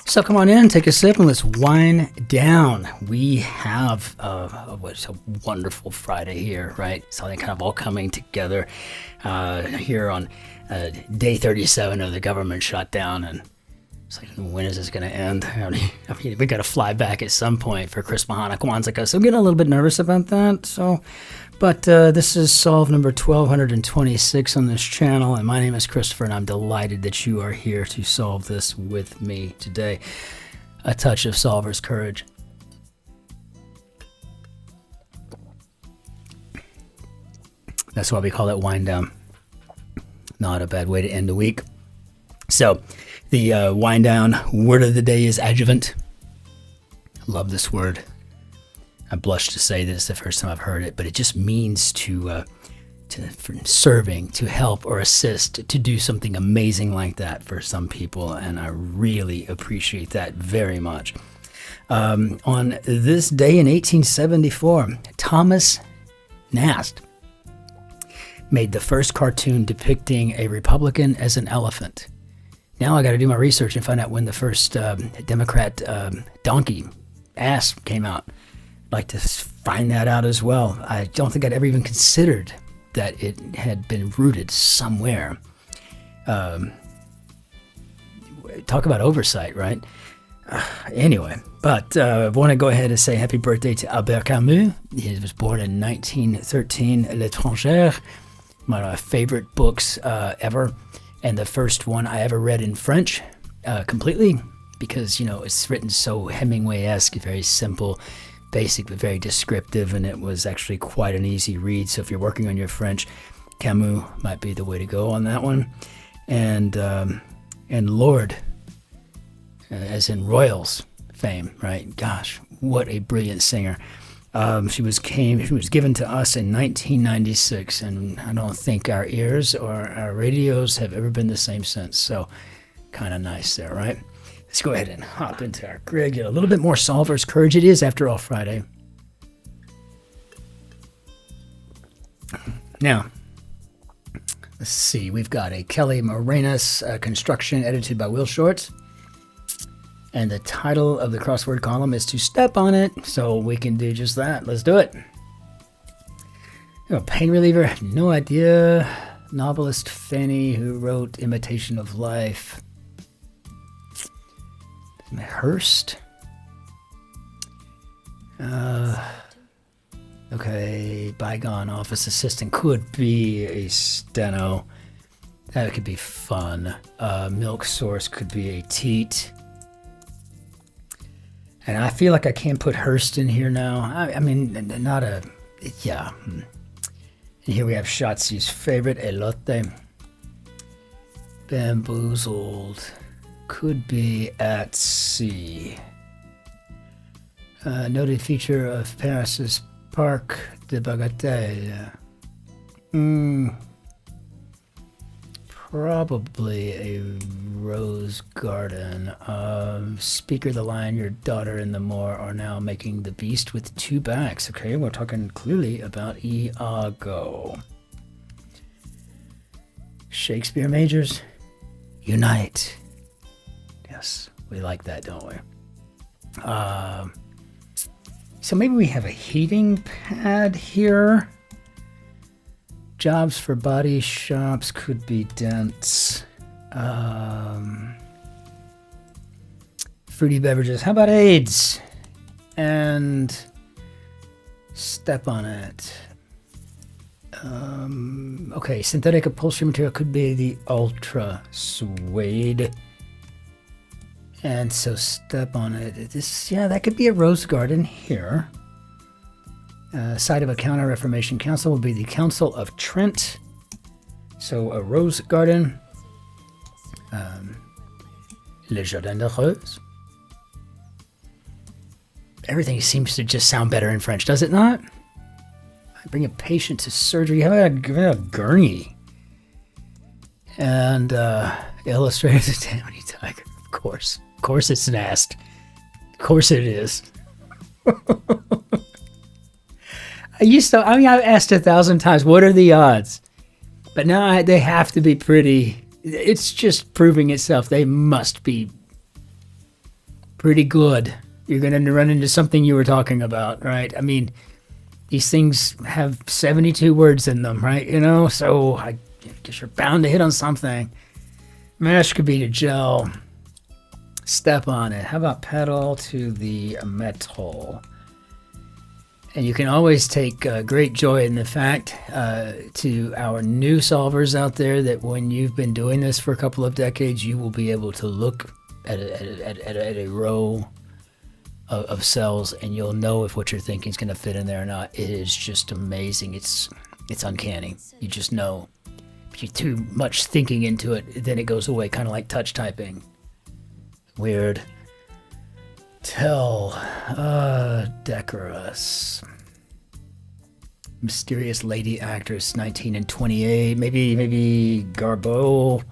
So come on in, take a sip, and let's wind down. We have what's a wonderful Friday here, right? Something kind of all coming together here on day 37 of the government shutdown, and it's like, when is this going to end? I mean, we got to fly back at some point for Chris Mahana Kwanzaa, so I'm getting a little bit nervous about that. But this is Solve number 1226 on this channel, and my name is Christopher, and I'm delighted that you are here to solve this with me today. A touch of solver's courage. That's why we call it wind down. Not a bad way to end the week. So, the wind down word of the day is adjuvant. I love this word. I blush to say this the first time I've heard it, but it just means to for serving, to help or assist, to do something amazing like that for some people, and I really appreciate that very much. On this day in 1874, Thomas Nast made the first cartoon depicting a Republican as an elephant. Now I got to do my research and find out when the first Democrat donkey ass came out. Like to find that out as well. I don't think I'd ever even considered that it had been rooted somewhere. Talk about oversight, right? Anyway, but I want to go ahead and say happy birthday to Albert Camus. He was born in 1913, L'Étrangère, one of my favorite books ever, and the first one I ever read in French completely, because, you know, it's written so Hemingway-esque, very simple, basic but very descriptive, and it was actually quite an easy read. So if you're working on your French, Camus might be the way to go on that one. And Lord, as in Royals fame, right? Gosh, what a brilliant singer. She was given to us in 1996, and I don't think our ears or our radios have ever been the same since. So kind of nice there, right? Let's go ahead and hop into our grid, get a little bit more solver's courage. It is, after all, Friday. Now, let's see. We've got a Kelly Morenus construction edited by Will Shorts. And the title of the crossword column is To Step on It. So we can do just that. Let's do it. Pain reliever, no idea. Novelist Fanny, who wrote Imitation of Life. Hearst. Okay, bygone office assistant could be a steno. That could be fun. Milk source could be a teat. And I feel like I can't put Hearst in here now. I mean, not a, yeah. And here we have Schatzi's favorite, elote. Bamboozled. Could be at sea. Noted feature of Paris's Parc de Bagatelle. Probably a rose garden. Speaker the line, your daughter and the Moor are now making the beast with two backs. Okay, we're talking clearly about Iago. Shakespeare majors, unite. Yes, we like that, don't we? So maybe we have a heating pad here. Jobs for body shops could be dents. Fruity beverages. How about AIDS? And step on it. Okay, synthetic upholstery material could be the ultra suede. And so step on it. This, yeah, that could be a rose garden here. Site of a Counter-Reformation Council will be the Council of Trent. So a rose garden. Le Jardin de Rose. Everything seems to just sound better in French, does it not? Bring a patient to surgery. How about a gurney? And illustrated the Tammany Tiger, of course. Of course it's Nast. Of course it is. I've asked 1,000 times, what are the odds? But now they have to be pretty. It's just proving itself. They must be pretty good. You're going to run into something you were talking about, right? I mean, these things have 72 words in them, right? You know, so I guess you're bound to hit on something. Mash could be to gel. Step on it. How about pedal to the metal? And you can always take great joy in the fact to our new solvers out there that when you've been doing this for a couple of decades, you will be able to look at a row of cells and you'll know if what you're thinking is going to fit in there or not. It is just amazing. It's uncanny. You just know. If you're too much thinking into it, then it goes away, kind of like touch typing. Weird. Tell. Decorous. Mysterious lady actress, 19 and 28. Maybe Garbeau.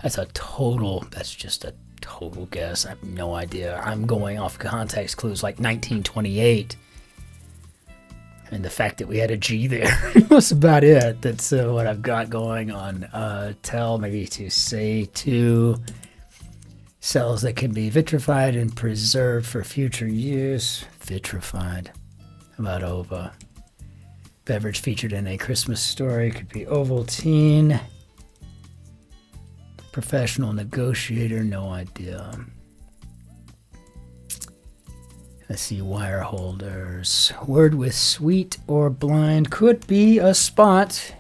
That's just a total guess. I have no idea. I'm going off context clues like 1928. And the fact that we had a G there. That's about it. That's what I've got going on. Tell, maybe to say to. Cells that can be vitrified and preserved for future use. Vitrified. How about ova? Beverage featured in a Christmas story. Could be Ovaltine. Professional negotiator. No idea. Let's see. Wire holders. Word with sweet or blind. Could be a spot.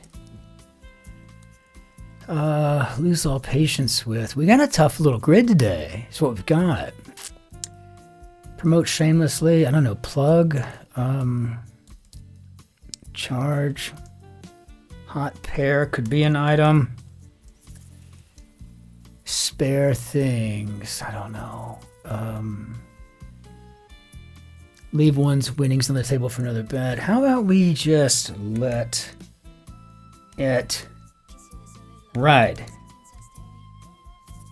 Lose all patience with. We got a tough little grid today. That's what we've got. Promote shamelessly. I don't know. Plug. Charge. Hot pair could be an item. Spare things. I don't know. Leave one's winnings on the table for another bet. How about we just let it ride?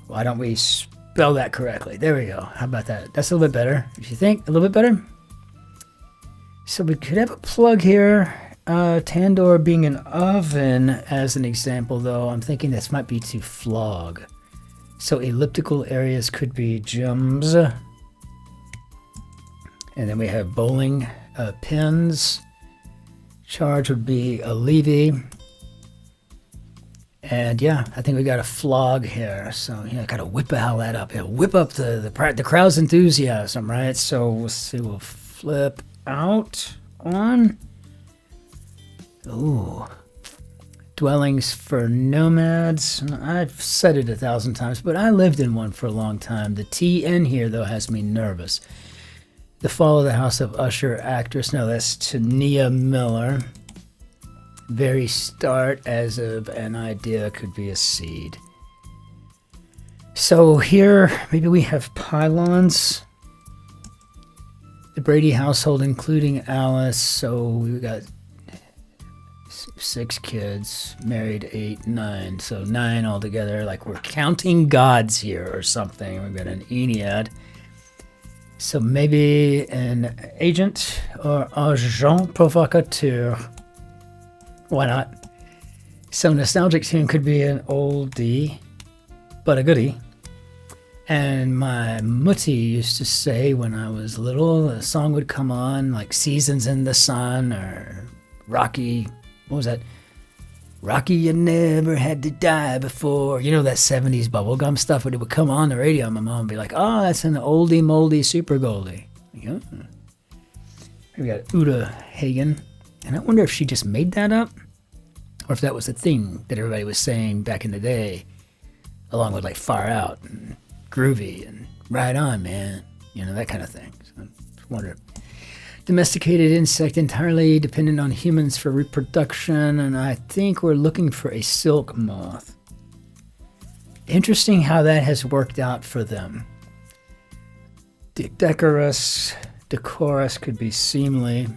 Why don't we spell that correctly? There we go. How about that? That's a little bit better. If you think a little bit better. So we could have a plug here. Tandoor being an oven as an example, though. I'm thinking this might be to flog. So elliptical areas could be gems. And then we have bowling pins. Charge would be a levy. And yeah, I think we got a flog here. So yeah, gotta whip all that up. Yeah, whip up the crowd's enthusiasm, right? So we'll see. We'll flip out on. Ooh, dwellings for nomads. I've said it 1,000 times, but I lived in one for a long time. The TN here though has me nervous. The Fall of the House of Usher actress. No, that's Tania Miller. Very start as of an idea could be a seed. So here, maybe we have pylons. The Brady household, including Alice. So we got 6 kids, married 8, 9. So 9 altogether. Like we're counting gods here or something. We've got an Ennead. So maybe an agent or agent provocateur. Why not? So nostalgic tune could be an oldie, but a goodie. And my mutti used to say when I was little, a song would come on like Seasons in the Sun or Rocky. What was that? Rocky, you never had to die before. You know that 70s bubblegum stuff when it would come on the radio. My mom would be like, oh, that's an oldie moldy super goldie. Like, oh. We got Uta Hagen. And I wonder if she just made that up or if that was the thing that everybody was saying back in the day, along with like Far Out and Groovy and Right On, Man, you know, that kind of thing. So I wonder. Domesticated insect entirely dependent on humans for reproduction, and I think we're looking for a silk moth. Interesting how that has worked out for them. Decorous could be seemly.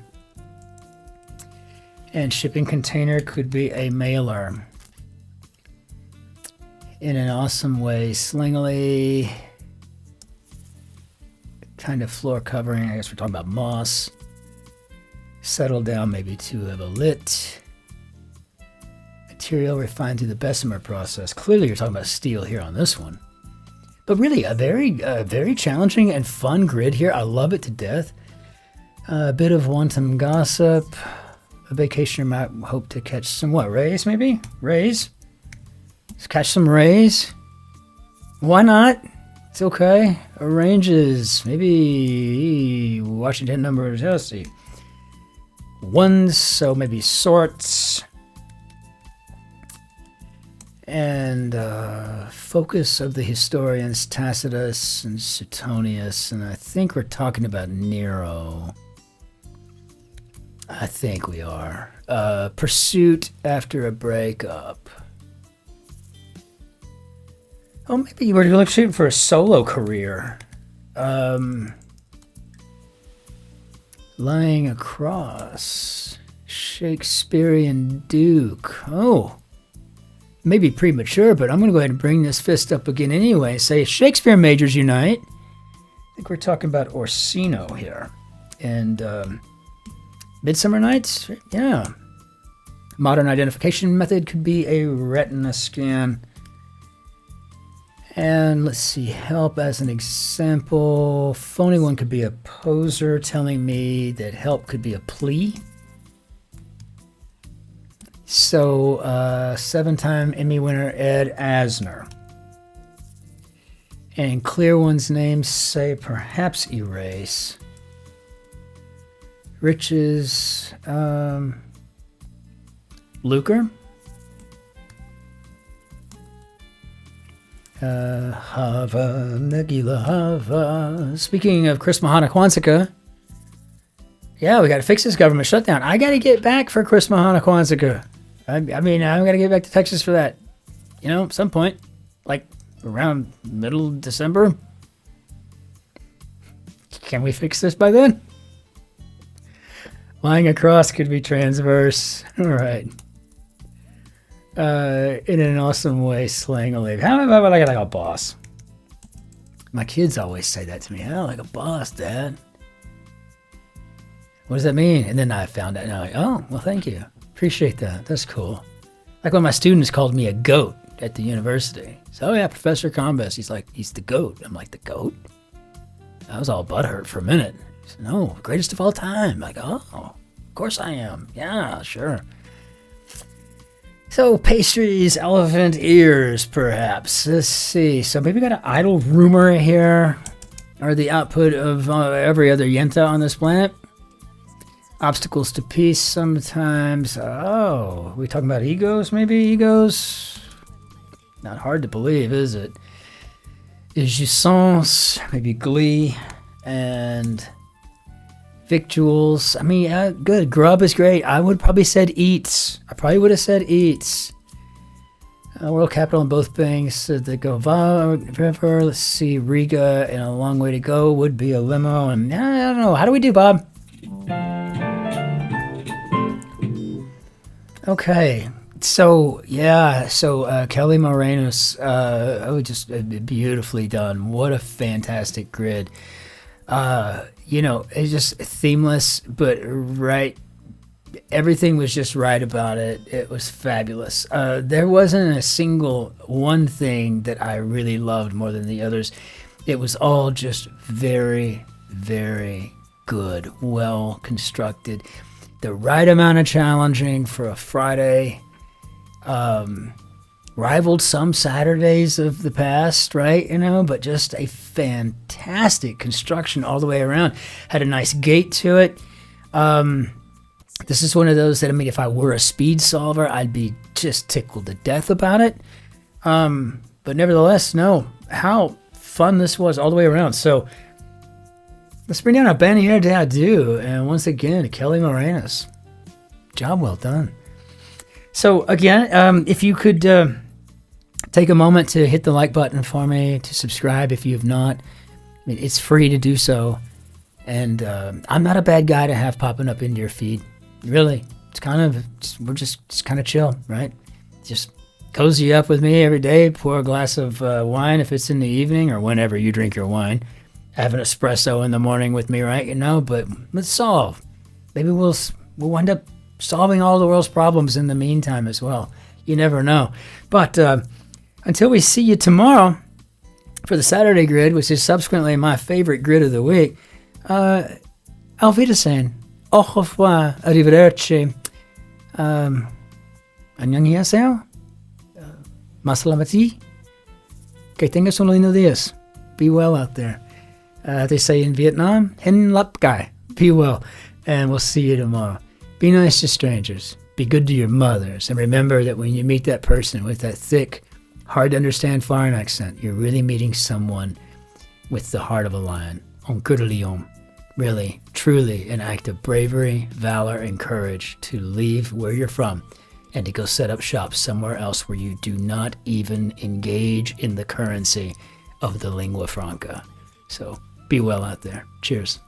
And shipping container could be a mailer. In an awesome way, slingily. Kind of floor covering, I guess we're talking about moss. Settle down maybe to a lit. Material refined through the Bessemer process. Clearly you're talking about steel here on this one. But really, a very challenging and fun grid here. I love it to death. A bit of wanton gossip. A vacationer might hope to catch some, what, rays maybe? Rays? Let's catch some rays. Why not? It's okay. Arranges. Maybe Washington numbers. Let's see. Ones, so maybe sorts. And focus of the historians Tacitus and Suetonius. And I think we're talking about Nero. I think we are. Pursuit after a breakup. Oh, maybe you were shooting for a solo career. Lying across. Shakespearean Duke. Oh. Maybe premature, but I'm going to go ahead and bring this fist up again anyway. Say, Shakespeare majors unite. I think we're talking about Orsino here. And Midsummer Nights? Yeah. Modern identification method could be a retina scan. And let's see, help as an example. Phony one could be a poser telling me that help could be a plea. So, 7-time Emmy winner Ed Asner. And clear one's name, say perhaps erase. Riches, lucre. Hava, Nagila Hava. Speaking of Chris Mahana Kwanzaa, yeah, we got to fix this government shutdown. I got to get back for Chris Mahana Kwanzaa. I mean, I'm going to get back to Texas for that. You know, at some point, like around middle December. Can we fix this by then? Lying across could be transverse. All right. In an awesome way, slaying a lady. How about like a boss? My kids always say that to me. Oh, like a boss, Dad. What does that mean? And then I found out, and I'm like, oh, well, thank you. Appreciate that. That's cool. Like when my students called me a goat at the university. So, yeah, Professor Combest. He's like, he's the goat. I'm like, the goat? I was all butthurt for a minute. He said, no, greatest of all time. I'm like, oh, of course I am. Yeah, sure. So, pastries, elephant ears, perhaps. Let's see. So, maybe we got an idle rumor here. Or the output of every other yenta on this planet. Obstacles to peace sometimes. Oh, are we talking about egos, maybe? Egos? Not hard to believe, is it? Jouissance, maybe glee. And victuals. I mean, good. Grub is great. I would probably said eats. I probably would have said eats. World capital in both banks. The Gova River. Let's see. Riga and a long way to go would be a limo. And I don't know. How do we do, Bob? Okay. So, yeah. So, Kelly Morenus. Just beautifully done. What a fantastic grid. You know, it's just themeless, but right. Everything was just right about it. It was fabulous. There wasn't a single one thing that I really loved more than the others. It was all just very, very good, well constructed. The right amount of challenging for a Friday. Rivaled some Saturdays of the past, right? You know, but just a fantastic construction all the way around. Had a nice gate to it. This is one of those that, I mean, if I were a speed solver, I'd be just tickled to death about it. But nevertheless, no, how fun this was all the way around. So let's bring down a bannière d'adieu. And once again, Kelly Morenus. Job well done. So again, if you could take a moment to hit the like button for me, to subscribe if you have not. I mean, it's free to do so. And I'm not a bad guy to have popping up into your feed. Really, it's kind of, we're just kind of chill, right? Just cozy up with me every day, pour a glass of wine if it's in the evening or whenever you drink your wine. Have an espresso in the morning with me, right? You know, but let's solve. Maybe we'll wind up solving all the world's problems in the meantime as well. You never know. But until we see you tomorrow, For the Saturday grid, which is subsequently my favorite grid of the week, auf Wiedersehen, au revoir, arrivederci, annyeonghaseyo, masalamati, que tengas un lindo días. Be well out there. They say in Vietnam, hen lap gai, be well, and we'll see you tomorrow. Be nice to strangers. Be good to your mothers. And remember that when you meet that person with that thick, hard to understand foreign accent, you're really meeting someone with the heart of a lion. Un cœur de lion. Really, truly an act of bravery, valor, and courage to leave where you're from and to go set up shop somewhere else where you do not even engage in the currency of the lingua franca. So be well out there. Cheers.